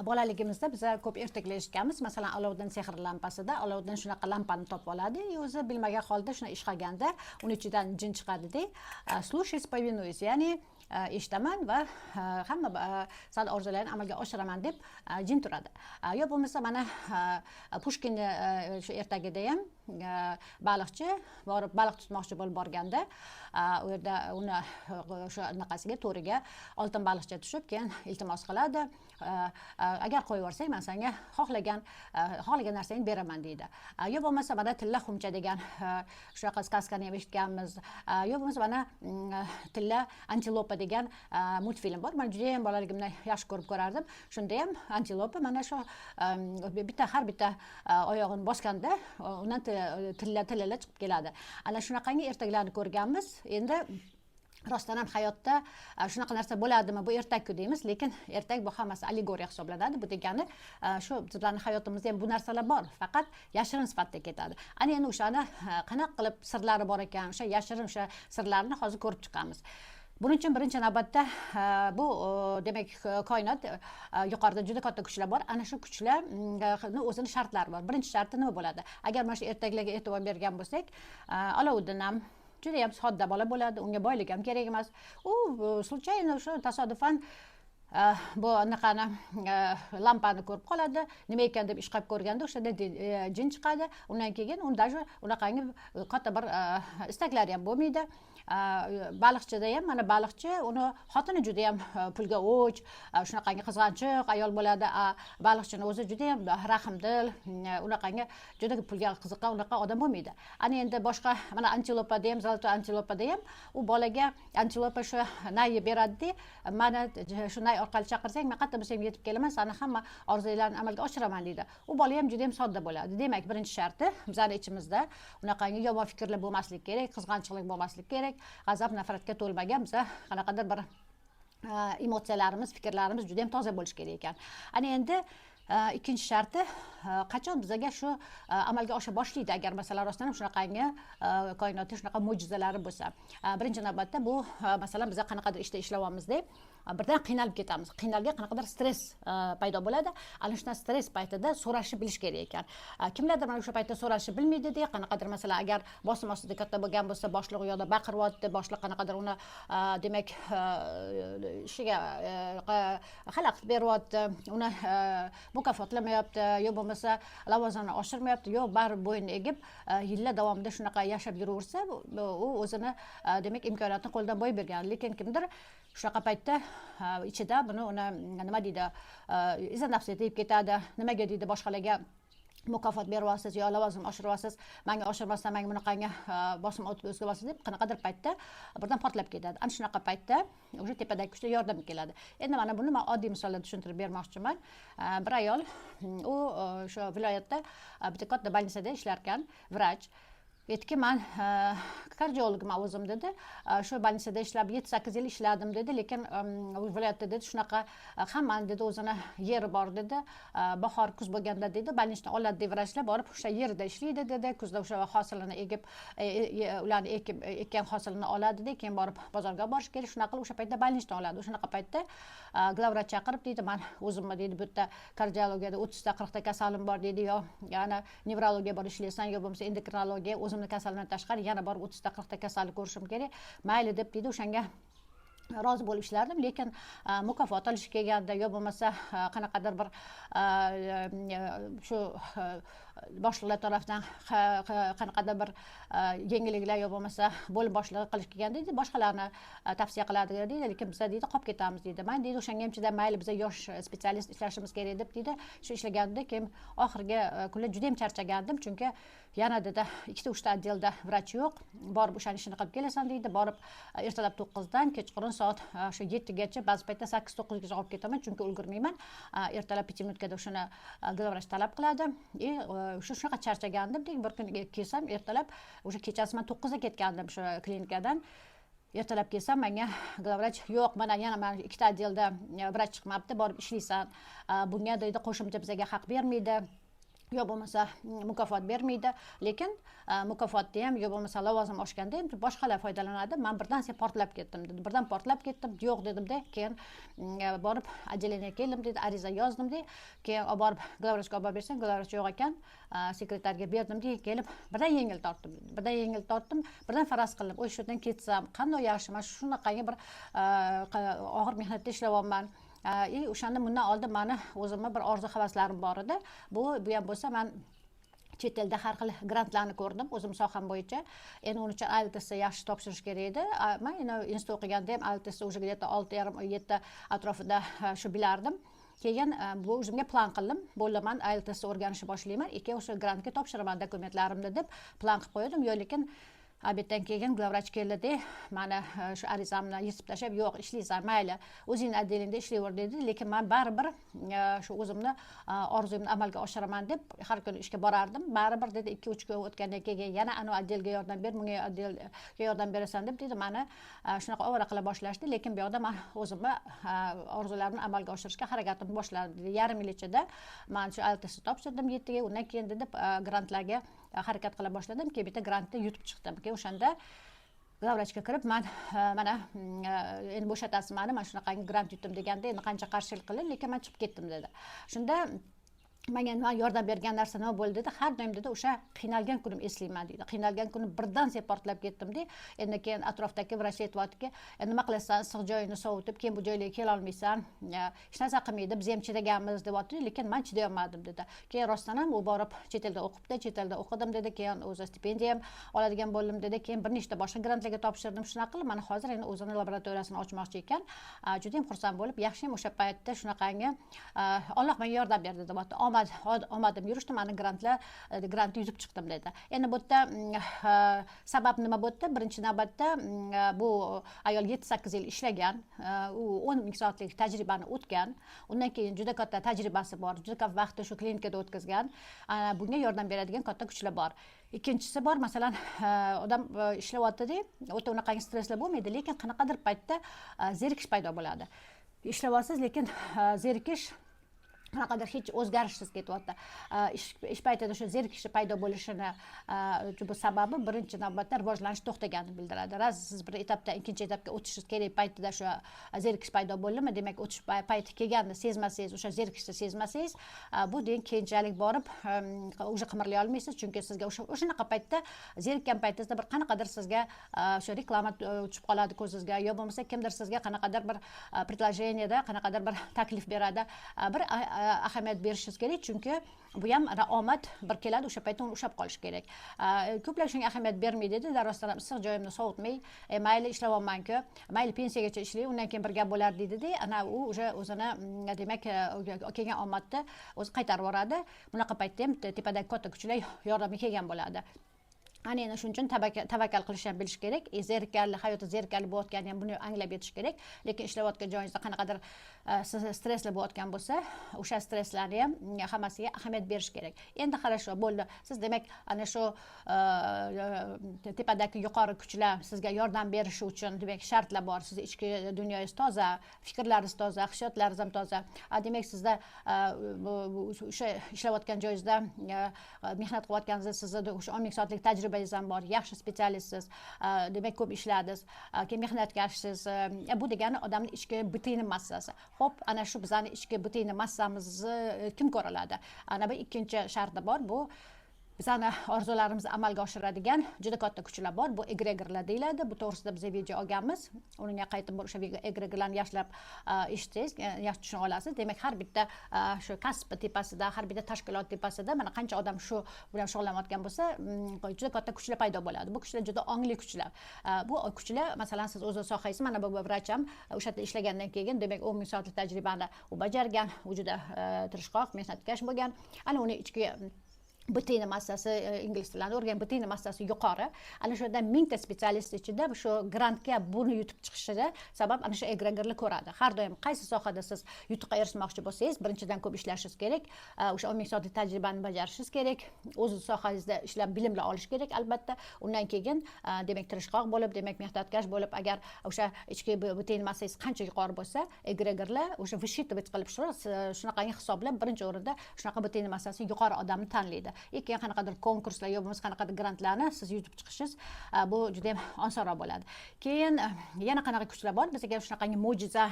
bolaligimizda biz ko'p ertaklar eshitganmiz. Masalan, Olovuddin sehr lampasida Olovuddin shunaqa lampani topib oladi, o'zi bilmagan holda shuni ish qilganda uni ichidan jin chiqadi-da. Слушай, повинуюсь, ya'ni eshitaman va hamma sal orzularni amalga oshiraman deb jin turadi. Yo bo'lmasa mana Pushkinni shu ertagida ham baliqchi borib baliq tutmoqchi bo'lib borganda u yerda uni o'sha anaqasiga to'riga oltin baliqcha tushib, keyin iltimos qiladi. Agar qo'yib yuborsang, men senga xohlagan narsangni beraman deydi. Yo bo'lmasa mana Tilla xumcha degan shunaqa сказкani ham eshitganmiz. Yo bo'lmasa mana Tilla antilopa degan multfilm bor. Men juda ham bolaligimda yaxshi ko'rib ko'rardim. Shunda ham antilopa mana shu har bitta oyog'ini bosganda undan tillalar chiqib keladi. Ana shunaqangi ertaklarni ko'rganmiz. Endi rostdan ham hayotda shunaqa narsa bo'ladimi? Bu ertak-ku deymiz, lekin ertak bu hammasi allegoriya hisoblanadi. Bu degani shu bizlarning hayotimizda ham bu narsalar bor, faqat yashirin sifatda ketadi. Ana endi o'shani qanaqa qilib sirlari bor ekan, o'sha yashirin o'sha sirlarni hozir ko'rib chiqamiz. Buning uchun birinchi navbatda bu demak koinot yuqorida juda katta kuchlar bor. Ana shu kuchlarning o'zining shartlari bor. Birinchi sharti nima bo'ladi? Agar mana shu ertaklarga e'tibor bergan bo'lsak, Olovuddin ham juda ham sodda bola bo'ladi, unga boylik ham kerak emas. U случайно shu tasodifan bu anaqani lampani ko'rib qoladi, nima ekan deb ish qilib ko'rganda o'shada jin chiqadi. Undan keyin unda unaqangi katta bir istaklari ham bo'lmaydi. Baliqchida ham mana baliqchi uni xotini juda ham pulga o'ch, shunaqangi qizg'anchiq ayol bo'ladi. Baliqchini o'zi juda ham rahmdil, unaqangi juda pulga qiziqqan unaqa odam bo'lmaydi. Ana endi boshqa mana antilopada ham, zalto antilopada ham u bolaga antilopa shu nayni beradi-da, mana shu nay orqali chaqirsang, men qayerda bo'lsam yetib kelaman, seni hamma orzularingni amalga oshiraman deydi. U bola ham juda ham sodda bo'ladi. Demak, birinchi sharti bizning ichimizda unaqangi yomon fikrlar bo'lmasligi kerak, qizg'anchiqlik bo'lmasligi kerak. G'azab, nafratga to'lmagan biza qanaqadir bir emotsiyalarimiz, fikrlarimiz juda ham toza bo'lishi kerak ekan. Ana endi ikkinchi sharti qachon bizga shu amalga osha boshlaydi, agar masalan rostdan ham shunaqangi koinotda shunaqa mo'jizalari bo'lsa. Birinchi navbatda bu masalan biz qanaqadir ishda ishlayapmizda birdan qiynalib ketamiz. Qiynalgan qanaqadir stress paydo bo'ladi. Ana shunday stress paytida so'rashni bilish kerak ekan. Kimlardir mana o'sha paytda so'rashni bilmaydi-da, qanaqadir masalan agar bosim ostida katta bo'lgan bo'lsa, boshliq u yoqda baqiryapti, boshliq qanaqadir uni demak ishiga xalaqit beryapti, uni mukofotlamayapti, yo bo'lmasa lavozimini oshirmayapti, yo bari bo'yinni egib yillar davomida shunaqa yashab yuraversa, u o'zini demak imkoniyatni qo'ldan boy bergan. Lekin kimdir shunaqa paytda ichida buni nima deydi, izza nafsi yetib ketadi. Nimaga deydi boshqalarga mukofot beryapsiz yo lavozim oshiryapsiz, menga oshirmasdan menga bunaqangi bosim o'tkazasiz deb qanaqadir paytda birdan portlab ketadi. Ana shunaqa paytda o'sha tepadagi kuchlar yordam keladi. Endi mana buni men oddiy misolda tushuntirib bermoqchiman. Bir ayol u shu viloyatda bitta katta больницада ishlar ekan, vrach. Aytdiki, men kardiologman o'zim dedi. Shu больницада ishlab 7-8 yil ishladim dedi, lekin viloyatda dedi shunaqa hammani dedi o'zini yeri bor dedi. Bahor, kuz bo'lganda dedi, больницаdan oladi deb vrachlar borib o'sha yerda ishlaydi dedi. Kuzda o'sha hosilini egib, ularni ekkan hosilini oladi dedi, keyin borib bozorga borish kerak. Shunaqa qilib o'sha paytda больницаdan oladi. O'shanaqa paytda glavvrach chaqirib dedi, men o'zimni dedi bu yerda kardiologiyada 30 ta 40 ta kasalim bor dedi, yo yana nevrologiya bor ishlaysan, yo bo'lmasa endokrinologiya kasaldan tashqari yana borib 30 ta 40 ta kasallik ko'rishim kerak. Mayli deb dedi, o'shanga rozi bo'lib ishlardim, lekin mukofot olish kelganda yo bo'lmasa qanaqadir bir shu boshliqlar tomonidan qanaqadir bir yengilliklar yo bo'lmasa bo'lim boshlig'i qilish kelganda deydi, boshqalarni tavsiya qiladi deydi, lekin biz deydi qolib ketamiz deydi. Men deydi o'shanga ham chidab mayli biz yosh spetsialist ishlashimiz kerak deb deydi. Shu ishlaganda keyin oxirgi kunlar juda ham charchagandim, chunki yana dedi 2-3 ta отделda vrach yo'q. Borib o'sha ishni qilib kelasan deydi. Borib ertalab 9 dan kechqurun soat shu 7 gacha, ba'zi paytda 8-9 gacha olib ketaman, chunki ulgurmayman. Ertalab 5 minutkada o'shani glavvrach talab qiladi. Shunaqa charchagandim, bir kun kelsam ertalab o'sha kechasi men 9 ga ketgandim shu klinikadan. Ertalab kelsam menga glavvrach yo'q, mana yana men 2 ta отделda vrach chiqmabdi, borib ishlaysan. Bunga deydi qo'shimcha bizga haq bermaydi. yo bo'lmasa mukofot bermaydi, lekin mukofotni ham yo bo'lmasa lavozim oshganda ham boshqalar foydalanadi. Men birdan sen portlab ketdim dedi. Birdan portlab ketdim, yo'q dedimda, keyin borib отделение keldim dedi, ariza yozdim dedi. Keyin olib borib glavvrachga olib bersam, glavvrach yo'q ekan, sekretarga berdim dedi, kelib birdan yengil tortdim dedi. Birdan yengil tortdim, birdan faraz qildim. O'sha yerdan ketsam, qanday yaxshi, mana shunaqangi bir og'ir mehnatda ishlayapman. O'shanda bundan oldin meni o'zimga bir orzu havaslarim bor edi. Bu ham bo'lsa, men chet elda har xil grantlarni ko'rdim o'zim soham bo'yicha. Endi uning uchun IELTS yaxshi topshirish kerak edi. Men institut o'qiganda ham IELTS o'sha 6,5-7 atrofida shu bilardim. Keyin bu o'zimga plan qildim. Bo'ldi, men IELTS o'rganishni boshlayman, o'sha grantga topshiraman dokumentlarimni deb plan qilib qo'ydim. Yo'q, lekin obeddan keyin glavvrach keldi, mana shu arizamni yechib tashlab, yo'q, ishlaysan, mayli, o'zing отделениеda ishlayver dedi, lekin men baribir shu o'zimni orzumni amalga oshiraman deb har kuni ishga borardim. Baribir dedi, 2-3 kun o'tgandan keyin yana ana отделga yordam ber, bunga отделga yordam berasan deb dedi, meni shunaqa ovora qila boshlashdi, lekin bu yoqda men o'zimni orzularimni amalga oshirishga harakatimni boshladim dedi. Yarim yil ichida men shu IELTS topshirdim 7 ga, undan keyin dedi grantlarga harakat qila boshladim. Keyin bitta grantni yutib chiqdim. O'shanda glavvrachga kirib, mana endi bo'shatasiz meni, men shunaqangi grant yutdim deganda, endi qancha qarshilik qildi, lekin men chiqib ketdim dedi. Shunda menga yordam bergan narsa nima bo'ldi dedi, har doim dedi, o'sha qiynalgan kunim eslayman dedi. Qiynalgan kunim birdan sen portlab ketdim dedi. Endi keyin atrofdagi vrach aytibdi, endi nima qilasan, issiq joyini sovutib, keyin bu joylarga kela olmaysan, hech narsa qilmaydi, biz ham chidaganmiz deyapti, lekin men chiday olmadim dedi. Keyin rostdan ham u borib chet elda o'qibdi, chet elda o'qidim dedi, keyin o'zi stipendiya ham oladigan bo'ldim dedi, keyin bir nechta boshqa grantlarga topshirdim. Shunaqa qilib, mana hozir endi o'zini laboratoriyasini ochmoqchi ekan. Juda ham xursand bo'lib, yaxshi ham o'sha paytda shunaqangi Alloh menga yordam berdi deyapti. Omadim yurishdi, meni grantni yutib chiqdim dedi. Endi bu yerda sabab nima bo'ldi? Birinchi navbatda bu ayol 7-8 yil ishlagan, u 10 ming soatlik tajribani o'tgan, undan keyin juda katta tajribasi bor, juda ko'p vaqtni shu klinikada o'tkazgan. Bunga yordam beradigan katta kuchlar bor. Ikkinchisi bor, masalan, odam ishlayapti-da, o'ta unaqangi stresslar bo'lmaydi, lekin qanaqadir paytda zerikish paydo bo'ladi. Ishlayapsiz, lekin zerikish qanaqadir hech o'zgarishsiz ketyapti. Ish paytida shu zerikishni paydo bo'lishini bu sababi birinchi navbatda rivojlanish to'xtaganini bildiradi. Raz siz bir etapdan ikkinchi etapga o'tishingiz kerak paytida shu zerikish paydo bo'ldimi, demak o'tish payti kelganini sezmasangiz, o'sha zerikishni sezmasangiz, bu deyin keyinchalik borib o'sha qimirlay olmaysiz, chunki sizga o'shanaqa paytda zerikkan paytingizda bir qanaqadir sizga shu reklama tushib qoladi ko'zingizga, yo bo'lmasa kimdir sizga qanaqadir bir предложениеda qanaqadir bir taklif beradi, bir ahamiyat berishingiz kerak, chunki bu ham omad bir keladi, o'sha paytda uni ushlab qolish kerak. Ko'plar shunga ahamiyat bermaydi dedi, darosdan issiq joyimni sovutmay, mayli ishlayapman-ku, mayli pensiyagacha ishlayman, undan keyin bir gap bo'lar dedi-da, ana u o'sha o'zini demak kelgan omadni o'zi qaytarib yuboradi. Bunaqa paytda ham tepadagi katta kuchlar yordamga kelgan bo'ladi. Ana endi shuning uchun tavakkal qilish ham bilish kerak. Zerikarli hayotda zerikarli bo'layotgani ham buni anglab yetish kerak. Lekin ishlayotgan joyingizda qanaqadir stressli bo'layotgan bo'lsa, o'sha stresslarni ham hammasiga ahamiyat berish kerak. Endi qarasho bo'ldi. Siz demak ana shu tepadagi yuqori kuchlar sizga yordam berishi uchun demak shartlar bor. Siz ichki dunyoyingiz toza, fikrlaringiz toza, hissiyotlaringiz ham toza. Demak sizda o'sha ishlayotgan joyingizda mehnat qilayotganingizda sizda o'sha 10 ming soatlik tajribangiz ham bor, yaxshi spetsialistsiz, demak ko'p ishladingiz, keyin mehnatkashsiz. Bu degani odamning ichki butiniy massasi. Xo'p, ana shu bizning ichki butiniy massamizni kim ko'roladi? Ana bu ikkinchi sharti bor. Bu bizani orzularimizni amalga oshiradigan juda katta kuchlar bor. Bu egregorlar deyiladi. Bu to'g'risida biz video olganmiz. Unga qaytib o'sha egregorlarni yaxshilab eshitsangiz, yaxshi tushuna olasiz. Demak, har bitta shu kasb tepasida, har bitta tashkilot tepasida mana qancha odam shu bilan shug'ullanayotgan bo'lsa, juda katta kuchlar paydo bo'ladi. Bu kuchlar juda ongli kuchlar. Bu kuchlar, masalan, siz o'z sohangiz, mana bu vracham o'sha yerda ishlagandan keyin, demak, 10 ming soatlik tajribani u bajargan, u juda tirishqoq, mehnatkash bo'lgan. Ana uni ichki butini massasi ingliz tilini o'rgan butini massasi yuqori. Ana shu yerda 1000 ta specialist ichida shu grantga buni yutib chiqishida sabab ana shu egregorlar ko'radi. Har doim qaysi sohada siz yutuqqa erishmoqchi bo'lsangiz, birinchidan ko'p ishlashingiz kerak, o'sha 10 ming soatlik tajribani bajarishingiz kerak, o'z sohangizda ishlab bilimlar olish kerak albatta. Undan keyin demak tirishqoq bo'lib, demak mehnatkash bo'lib, agar o'sha ichki butini massangiz qancha yuqori bo'lsa, egregorlar o'sha высчитывать qilib shunaqangi hisoblab birinchi o'rinda shunaqa butini massasi yuqori odamni tanlaydi. Keyin qanaqadir konkurslar yo bo'lmasa qanaqadir grantlarni siz yutib chiqishingiz bu juda ham osonroq bo'ladi. Keyin yana qanaqa kuchlar bor? Bizga shunaqangi mo'jiza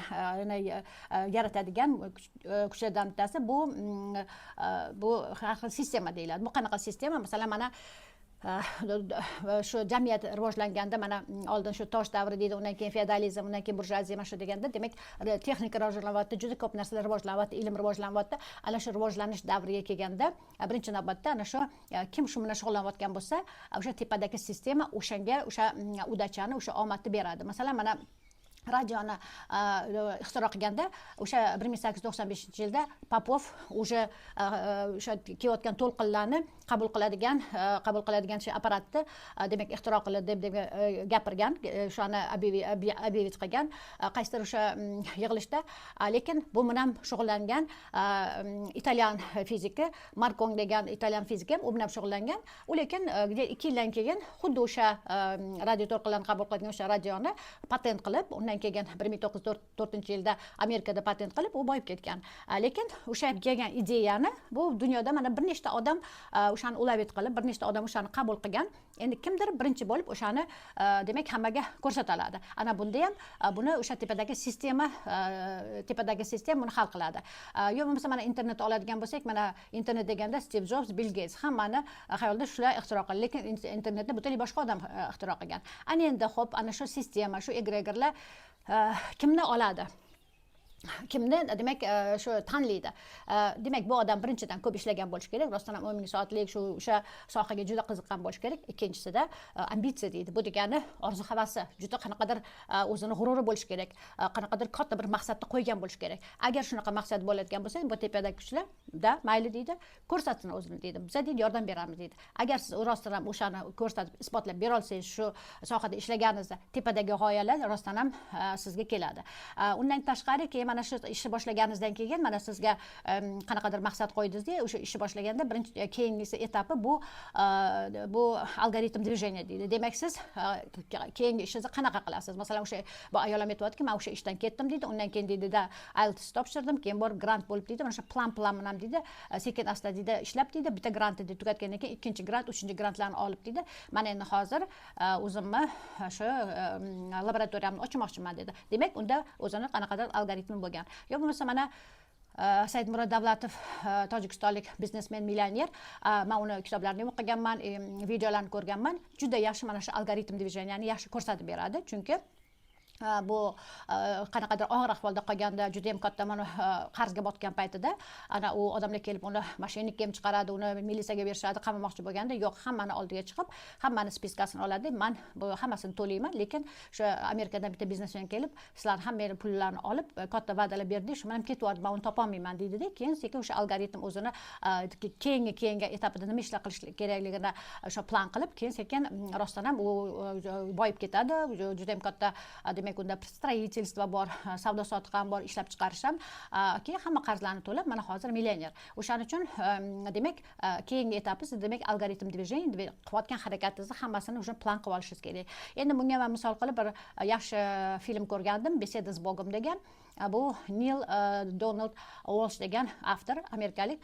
yaratadigan kuchlardan bittasi bu har xil sistema deyiladi. Bu qanaqa sistema? Masalan, mana shu jamiyat rivojlanganda mana oldin shu tosh davri deydi, undan keyin feodalizm, undan keyin burjuaziya mana shu deganda, demak texnika rivojlanyapti, juda ko'p narsalar rivojlanyapti, ilm rivojlanyapti. Ana shu rivojlanish davriga kelganda birinchi navbatda ana shu kim shu bilan shug'ullanayotgan bo'lsa, o'sha tepadagi sistema o'shanga o'sha udachani, o'sha omadni beradi. Masalan, mana radioni ixtiro qilganda o'sha 1895-yilda Popov o'sha kelayotgan to'lqinlarni qabul qiladigan shu apparatni demak ixtiro qildi deb gapirgan, shuni объявить qilgan qaysidir o'sha yig'ilishda. Lekin bu bilan shug'ullangan italyan fiziki Marconi degan italyan fizik ham u bilan shug'ullangan. Lekin 2 yildan keyin xuddi o'sha radio to'lqinlarni qabul qiladigan o'sha radioni patent qilib, undan keyin 1904-yilda Amerikada patent qilib, u boyib ketgan. Lekin o'sha kelgan ideyani bu dunyoda mana bir nechta odam o'shani ulavit qilib, bir nechta odam o'shani qabul qilgan. Endi kimdir birinchi bo'lib o'shani demak hammaga ko'rsatadi. Ana bunda ham buni o'sha tepadagi sistema buni hal qiladi. Yo bo'lmasa mana internetni oladigan bo'lsak, mana internet deganda Steve Jobs, Bill Gates hammani xayolida shular ixtiro qilgan, lekin internetni butunlay boshqa odam ixtiro qilgan. Ana endi xo'p, ana shu sistema, shu egregorlar kimni oladi? Kimni demak shu tanlaydi. Demak bu odam birinchidan ko'p ishlagan bo'lishi kerak, rostdan ham 10 ming soatlik o'sha sohaga juda qiziqqan bo'lishi kerak. Ikkinchisida ambitsiya deydi. Bu degani orzu havasi, juda qanaqadir o'zini g'ururi bo'lishi kerak, qanaqadir katta bir maqsadni qo'ygan bo'lishi kerak. Agar shunaqa maqsad bo'ladigan bo'lsa, bu tepadagi kuchlar da mayli deydi, ko'rsatsin o'zini deydi. Biz deydi yordam beramiz deydi. Agar siz rostdan ham o'shani ko'rsatib, isbotlab bera olsangiz, shu sohada ishlaganingizda tepadagi g'oyalar rostdan ham sizga keladi. Undan tashqari keyin mana shu ishni boshlaganingizdan keyin mana sizga qanaqadir maqsad qo'ydingiz-da, o'sha ishni boshlaganda birinchi keyingi etapi bu algoritm движения deydi. Demak siz keyingi ishingizni qanaqa qilasiz? Masalan, o'sha bu ayol ham aytayotganki, men o'sha ishdan ketdim deydi, undan keyin deydi-da IELTS topshirdim, keyin borib grant bo'lib deydi, mana shu plan bilan deydi, sekin asta deydi ishlab deydi, bitta grantni tugatgandan keyin ikkinchi grant, uchinchi grantlarni olib deydi. Mana endi hozir o'zimni shu laboratoriyamni ochmoqchiman dedi. Demak, unda o'zini qanaqadir algoritm bo'lgan. Yo bo'lmasa mana Saidmurod Davlatov, tojikistonlik biznesmen, millioner, men uni kitoblarini o'qiganman, videolarini ko'rganman. Juda yaxshi mana shu algoritm движенияni yaxshi ko'rsatib beradi, chunki bu qanaqadir og'ir ahvolda qolganda, juda ham katta mana qarzga botgan paytida ana u odamlar kelib uni mashinnikka ham chiqaradi, uni militsiyaga berishadi, qamamoqchi bo'lganda, yo'q, hammani oldiga chiqib, hammani spiskasini oladi. Men bu hammasini to'layman, lekin shu Amerikadan bitta biznesmen kelib, sizlar ham meni pullarni olib, katta va'dalar berdi, shu men ketib men uni topolmayman deydi-da. Keyin sekin o'sha algoritm o'zini keyingi etapida nima ishlar qilish kerakligini o'sha plan qilib, keyin sekin rostdan ham u boyib ketadi. Juda ham katta demak unda stроительство bor, savdo sotiq ham bor, ishlab chiqarish ham, keyin hamma qarzlarni to'lab, mana hozir millioner. O'shaning uchun demak keyingi etapi siz demak algoritm движения qilayotgan harakatingizni hammasini o'sha plan qilib olishingiz kerak. Endi bunga men misol qilib bir yaxshi film ko'rgandim, Beseda с Богом degan. Bu Neil Donald Walsh degan avtor, amerikalik.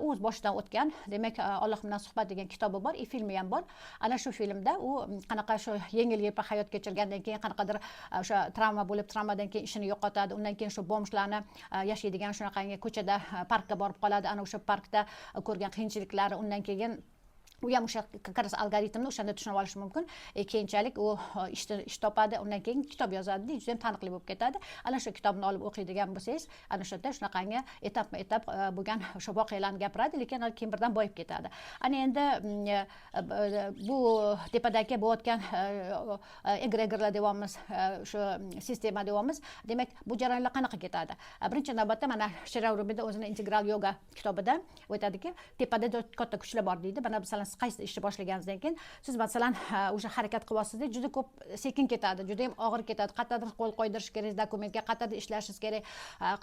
U o'z boshidan o'tgan, demak Alloh bilan suhbat degan kitobi bor, filmi ham bor. Ana shu filmda u qanaqa shu yengil-yelpi hayot kechirgandan keyin qanaqadir o'sha travma bo'lib, travmadan keyin ishini yo'qotadi. Undan keyin shu bomshlarni yashaydigan shunaqangi ko'chada parkka borib qoladi. Ana o'sha parkda ko'rgan qiyinchiliklari, undan keyin u ham o'sha qaras algoritmni o'shanda tushunib olish mumkin. Keyinchalik u ish topadi, undan keyin kitob yozadi, juda ham taniqli bo'lib ketadi. Ana shu kitobni olib o'qiydigan bo'lsangiz, ana shu yerda shunaqangi etap bo'lgan o'sha voqealarni gapiradi, lekin keyin birdan boyib ketadi. Ana endi bu tepadagi bo'layotgan egregorlar deyapmiz, shu sistema deyapmiz. Demak, bu jarayonlar qanaqa ketadi? Birinchi navbatda mana Sheryl Rubinda o'zining integral yoga kitobida aytadiki, tepada katta kuchlar bor deydi. Mana masalan qaysi ishni boshlaganingizdan keyin siz masalan o'sha harakat qilyapsizda, juda ko'p sekin ketadi, juda ham og'ir ketadi. Qayerdadir qo'l qo'ydirish kerak, dokumentga qayerdadir ishlashingiz kerak,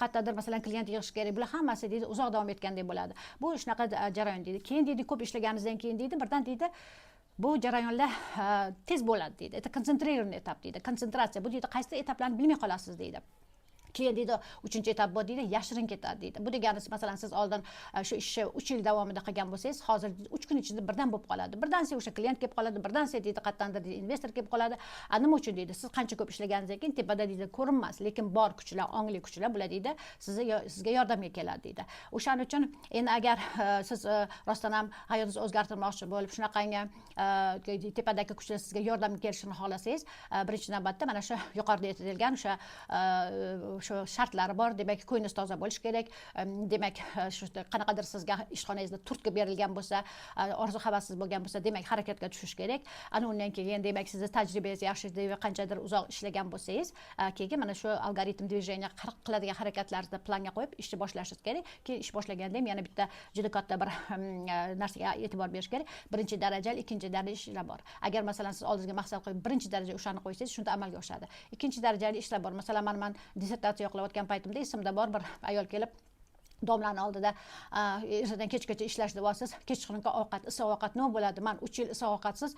qayerdadir masalan klient yig'ish kerak. Bular hammasi deydi uzoq davom etgandek bo'ladi. Bu shunaqa jarayon deydi. Keyin deydi ko'p ishlaganingizdan keyin deydi birdan deydi bu jarayonlar tez bo'ladi deydi. Это концентрированный etap deydi. Konsentratsiya. Bu deydi qaysi etaplarni bilmay qolasiz deydi. Keyin deydi 3-etap bor deydi, yashirin ketadi deydi. Bu degani masalan siz oldin shu ishni 3 yil davomida qilgan bo'lsangiz, hozir 3 kun ichida birdan bo'lib qoladi. Birdan siz o'sha klient kelib qoladi, birdan siz deydi qayerdandir investor kelib qoladi. Nima uchun deydi? Siz qancha ko'p ishlaganingizdan keyin tepada deydi ko'rinmas, lekin bor kuchlar, ongli kuchlar bular deydi, sizga yordamga keladi deydi. O'shaning uchun endi agar siz rostdan ham hayotingizni o'zgartirmoqchi bo'lib, shunaqangi tepadagi kuchlar sizga yordamga kelishini xohlasangiz, birinchi navbatda mana shu yuqorida aytilgan o'sha shartlari bor. Demak, ko'nglingiz toza bo'lishi kerak. Demak, shu qanaqadir sizga ishxonangizda turtki berilgan bo'lsa, orzu havassiz bo'lgan bo'lsa, demak, harakatga tushish kerak. Ana undan keyin demak, sizni tajribangiz yaxshi, qanchadir uzoq ishlagan bo'lsangiz, keyin mana shu algoritm движения qiladigan harakatlarni planga qo'yib ishni boshlashingiz kerak. Keyin ish boshlaganda ham yana bitta juda katta bir narsaga e'tibor berish kerak. Birinchi darajali, ikkinchi darajali ishlar bor. Agar masalan siz oldingizga maqsad qo'yib birinchi daraja o'shani qo'ysangiz, shunda amalga oshadi. Ikkinchi darajali ishlar bor. Masalan, men dissertatsiya qilayotgan paytimda esimda bor, bir ayol kelib domlani oldida ertadan kechgacha ishlash deyapsiz, kechqurungi ovqat, issiq ovqat nima bo'ladi? Men 3 yil issiq ovqatsiz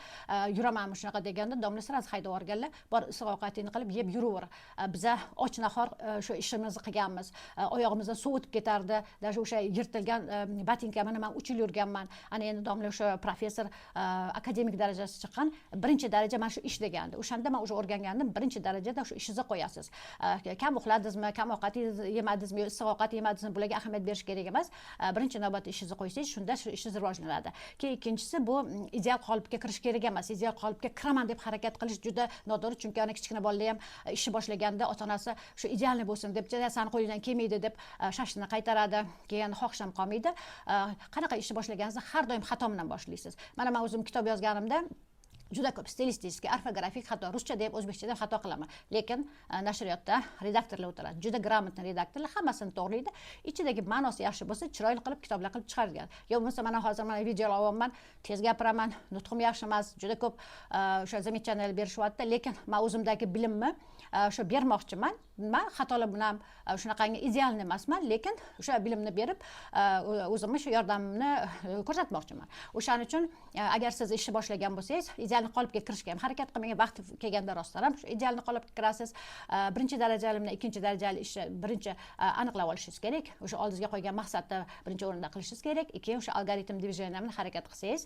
yuramanmi shunaqa deganda, domla sirasi haydab yuborganlar. Bor issiq ovqatingni qilib yeb yuraver. Biza och nahor shu ishimizni qilganmiz. Oyog'imizdan suv o'tib ketardi. Даже o'sha yirtilgan botinkamni men 3 yil yurganman. Ana endi domla o'sha professor akademik darajasiga chiqqan, birinchi daraja mana shu ish degandi. O'shanda men o'sha o'rgangandim, birinchi darajada shu ishingizni qo'yasiz. Kam uxladingizmi, kam ovqat yemadingizmi, issiq ovqat yemadingizmi, bularga ahamiyat berish kerak emas. Birinchi navbatda ishingizni qo'ysangiz, shunda shu ishingiz rivojlanadi. Keyin ikkinchisi bu ideal qolipga kirish kerak emas. Ideal qolipga kiraman deb harakat qilish juda noto'g'ri, chunki ana kichkina bolalar ham ishni boshlaganda ota-onasi shu idealni bo'lsin deb, "Sani qo'lingdan kelmaydi" deb shashtini qaytaradi. Keyin xohish ham qolmaydi. Qanaqa ishni boshlaganingizda har doim xato bilan boshlaysiz. Mana men o'zim kitob yozganimda juda ko'p stilistik, orfografik xato, ruscha deb o'zbekchada xato qilaman. Lekin nashriyotda redaktorlar o'tiradi. Juda gрамотный redaktorlar hammasini to'g'rilaydi. Ichidagi ma'nosi yaxshi bo'lsa, chiroyli qilib kitoblar qilib chiqargan. Yo bo'lmasa mana hozir mana videolar olyapman, tez gapiraman, nutqim yaxshi emas, juda ko'p o'sha zamechaniyalar berishyapti, lekin men o'zimdagi bilimni shu bermoqchiman. Men xatolar bilan shunaqangi idealni emasman, lekin o'sha bilimni berib, o'zimni shu yordamimni ko'rsatmoqchiman. O'shaning uchun agar siz ishni boshlagan bo'lsangiz, idealni qolipga kirishga ham harakat qilmang. Vaqt kelganda rostdan ham shu idealni qolipga kirasiz. Birinchi darajali bilan ikkinchi darajali ishni birinchi aniqlab olishingiz kerak. O'sha oldingizga qo'ygan maqsadni birinchi o'rinda qilishingiz kerak. Keyin o'sha algoritm движениyalarni harakat qilsangiz,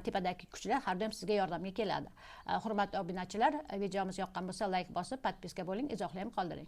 tepadagi kuchlar har doim sizga yordamga keladi. Hurmatli obunachilar, videomiz yoqqan bo'lsa, like bosib, podpiska bo'ling, izohlar ham qoldiring.